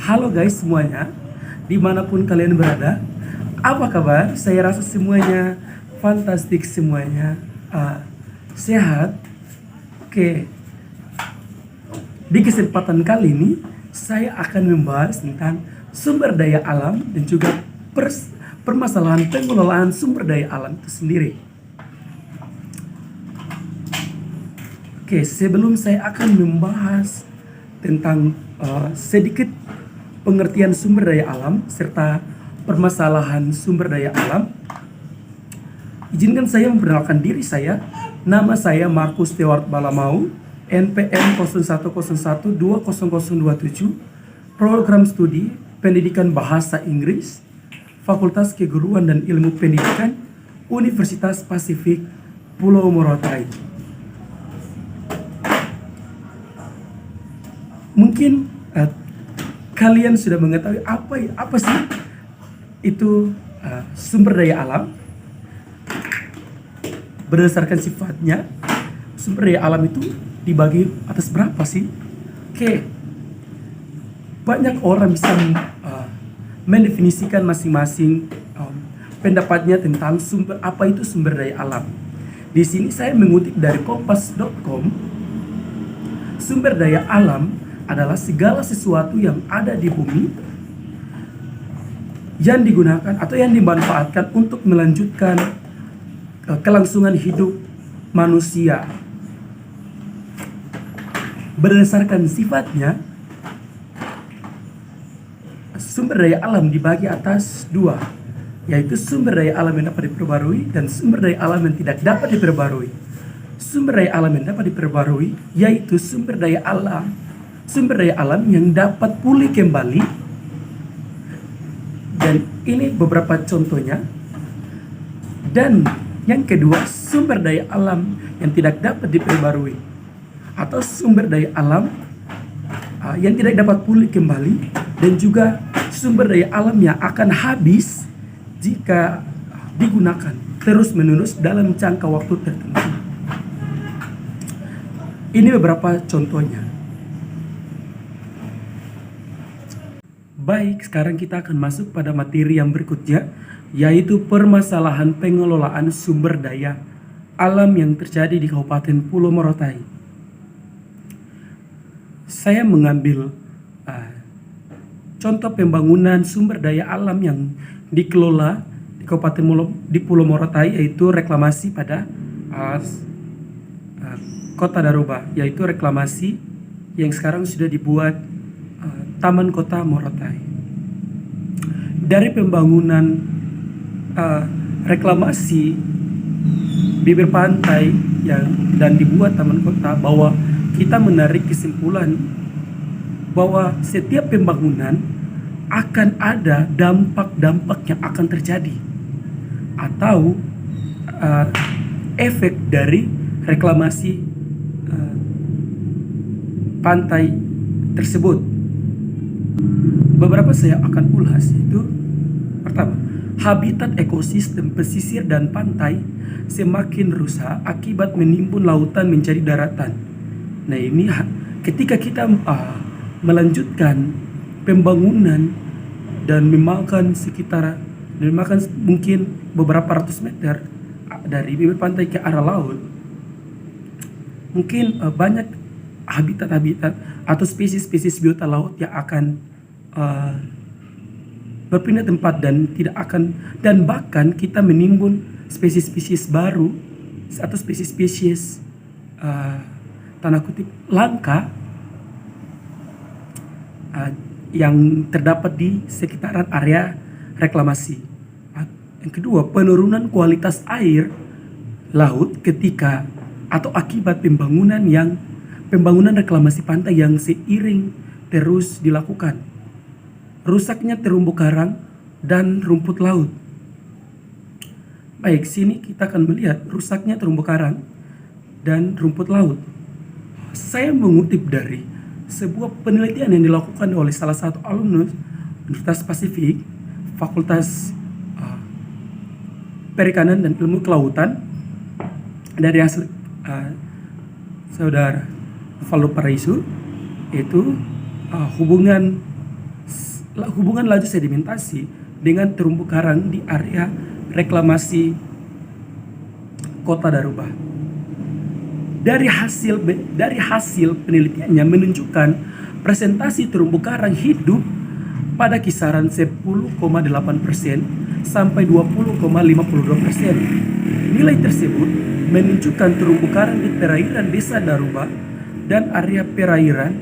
Halo guys semuanya, dimanapun kalian berada, apa kabar? Saya rasa semuanya fantastik, semuanya sehat. Oke, di kesempatan kali ini saya akan membahas tentang sumber daya alam dan juga permasalahan pengelolaan sumber daya alam itu sendiri. Oke, sebelum saya akan membahas tentang sedikit pengertian sumber daya alam serta permasalahan sumber daya alam, izinkan saya memperkenalkan diri saya. Nama saya Markus Stewart Balamau, NPM 0101200027, Program Studi Pendidikan Bahasa Inggris, Fakultas Keguruan dan Ilmu Pendidikan, Universitas Pasifik Pulau Morotai. Mungkin kalian sudah mengetahui apa sih itu sumber daya alam. Berdasarkan sifatnya, sumber daya alam itu dibagi atas berapa sih? Oke, banyak orang bisa mendefinisikan masing-masing pendapatnya tentang apa itu sumber daya alam. Di sini saya mengutip dari kompas.com. Sumber daya alam adalah segala sesuatu yang ada di bumi yang digunakan atau yang dimanfaatkan untuk melanjutkan kelangsungan hidup manusia. Berdasarkan sifatnya, sumber daya alam dibagi atas dua, yaitu sumber daya alam yang dapat diperbarui dan sumber daya alam yang tidak dapat diperbarui. Sumber daya alam yang dapat diperbarui yaitu sumber daya alam yang dapat pulih kembali, dan ini beberapa contohnya. Dan yang kedua, sumber daya alam yang tidak dapat diperbarui atau sumber daya alam yang tidak dapat pulih kembali, dan juga sumber daya alam yang akan habis jika digunakan terus-menerus dalam jangka waktu tertentu. Ini beberapa contohnya. Baik, sekarang kita akan masuk pada materi yang berikutnya, yaitu permasalahan pengelolaan sumber daya alam yang terjadi di Kabupaten Pulau Morotai. Saya mengambil contoh pembangunan sumber daya alam yang dikelola di Pulau Morotai, yaitu reklamasi pada Kota Daroba, yaitu reklamasi yang sekarang sudah dibuat Taman Kota Morotai. Dari pembangunan reklamasi bibir pantai dan dibuat Taman Kota, bahwa kita menarik kesimpulan bahwa setiap pembangunan akan ada dampak-dampak yang akan terjadi atau efek dari reklamasi pantai tersebut. Beberapa saya akan ulas, itu pertama, habitat ekosistem pesisir dan pantai semakin rusak akibat menimbun lautan menjadi daratan. Nah, ini ketika kita melanjutkan pembangunan dan memakan mungkin beberapa ratus meter dari bibir pantai ke arah laut, mungkin banyak habitat atau spesies-spesies biota laut yang akan berpindah tempat dan bahkan kita menimbun spesies-spesies baru atau spesies-spesies tanda kutip langka yang terdapat di sekitaran area reklamasi. Yang kedua, penurunan kualitas air laut ketika atau akibat pembangunan reklamasi pantai yang seiring terus dilakukan. Rusaknya terumbu karang dan rumput laut. Baik, sini kita akan melihat rusaknya terumbu karang dan rumput laut. Saya mengutip dari sebuah penelitian yang dilakukan oleh salah satu alumnus Universitas Pasifik, Fakultas Perikanan dan Ilmu Kelautan, dari hasil saudara Valdo Paraiso, yaitu hubungan hubungan laju sedimentasi dengan terumbu karang di area reklamasi Kota Daruba. Dari hasil penelitiannya menunjukkan presentasi terumbu karang hidup pada kisaran 10,8% sampai 20,52%. Nilai tersebut menunjukkan terumbu karang di perairan desa Daruba dan area perairan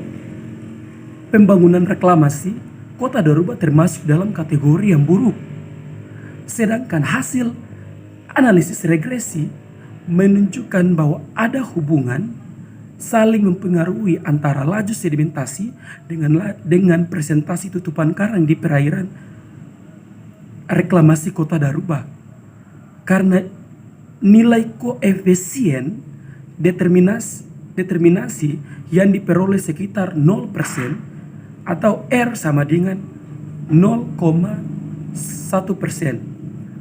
pembangunan reklamasi Kota Daruba termasuk dalam kategori yang buruk. Sedangkan hasil analisis regresi menunjukkan bahwa ada hubungan saling mempengaruhi antara laju sedimentasi dengan presentasi tutupan karang di perairan reklamasi Kota Daruba. Karena nilai koefisien determinasi yang diperoleh sekitar 0% atau R sama dengan 0,1%.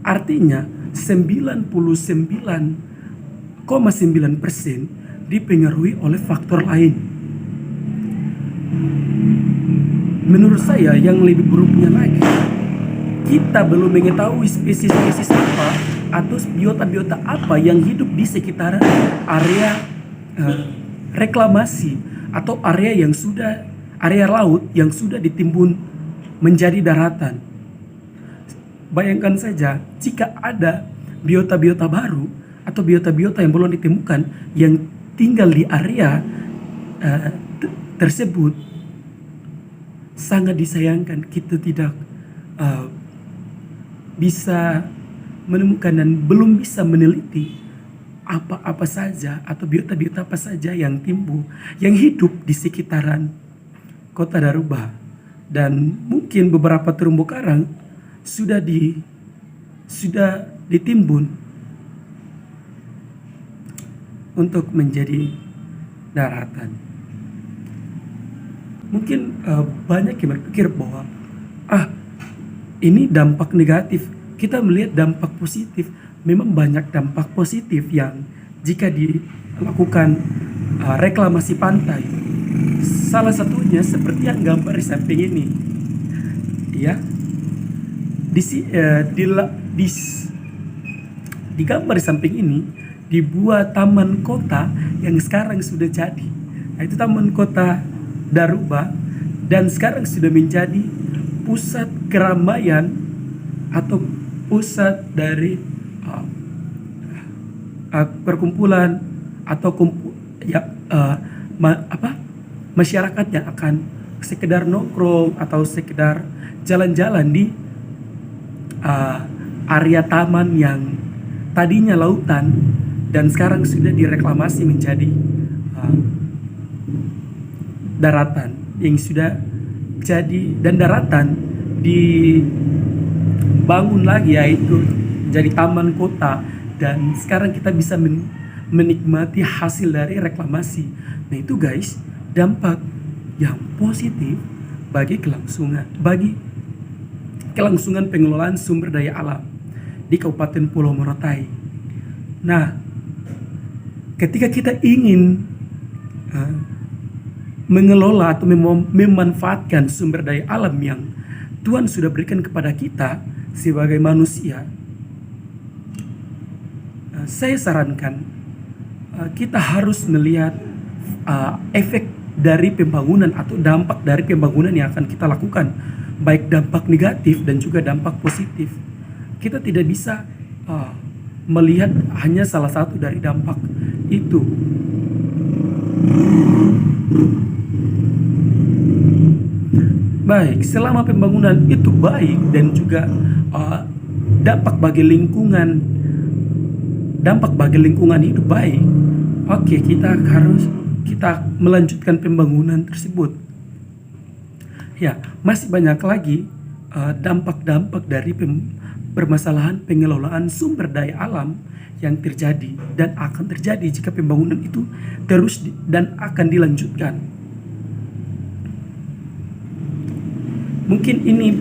Artinya 99,9% dipengaruhi oleh faktor lain. Menurut saya yang lebih buruknya lagi, kita belum mengetahui spesies-spesies apa atau biota-biota apa yang hidup di sekitar area reklamasi atau area laut yang sudah ditimbun menjadi daratan. Bayangkan saja jika ada biota-biota baru atau biota-biota yang belum ditemukan yang tinggal di area tersebut, sangat disayangkan kita tidak bisa menemukan dan belum bisa meneliti apa-apa saja atau biota-biota apa saja yang hidup di sekitaran Kota Daruba. Dan mungkin beberapa terumbu karang sudah ditimbun untuk menjadi daratan. Mungkin banyak yang berpikir bahwa ini dampak negatif. Kita melihat dampak positif. Memang banyak dampak positif yang jika dilakukan reklamasi pantai. Salah satunya seperti yang gambar di samping ini, ya. Di gambar di samping ini dibuat taman kota yang sekarang sudah jadi. Nah, itu taman kota Daruba dan sekarang sudah menjadi pusat keramaian atau pusat dari perkumpulan atau masyarakat yang akan sekedar nongkrong atau sekedar jalan-jalan di area taman yang tadinya lautan dan sekarang sudah direklamasi menjadi daratan yang sudah jadi, dan daratan dibangun lagi yaitu jadi taman kota, dan sekarang kita bisa menikmati hasil dari reklamasi. Nah itu guys, dampak yang positif bagi kelangsungan pengelolaan sumber daya alam di Kabupaten Pulau Morotai. Nah, ketika kita ingin mengelola atau memanfaatkan sumber daya alam yang Tuhan sudah berikan kepada kita sebagai manusia, saya sarankan kita harus melihat efek dari pembangunan atau dampak dari pembangunan yang akan kita lakukan, baik dampak negatif dan juga dampak positif. Kita tidak bisa melihat hanya salah satu dari dampak itu. Baik, selama pembangunan itu baik dan juga dampak bagi lingkungan hidup baik, oke, kita melanjutkan pembangunan tersebut. Ya, masih banyak lagi dampak-dampak dari permasalahan pengelolaan sumber daya alam yang terjadi dan akan terjadi jika pembangunan itu terus dan akan dilanjutkan. Mungkin ini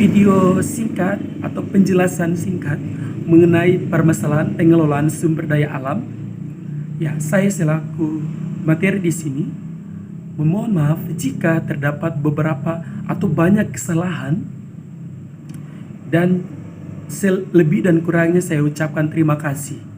video singkat atau penjelasan singkat mengenai permasalahan pengelolaan sumber daya alam. Ya, saya selaku materi di sini Memohon maaf jika terdapat beberapa atau banyak kesalahan, dan lebih dan kurangnya saya ucapkan terima kasih.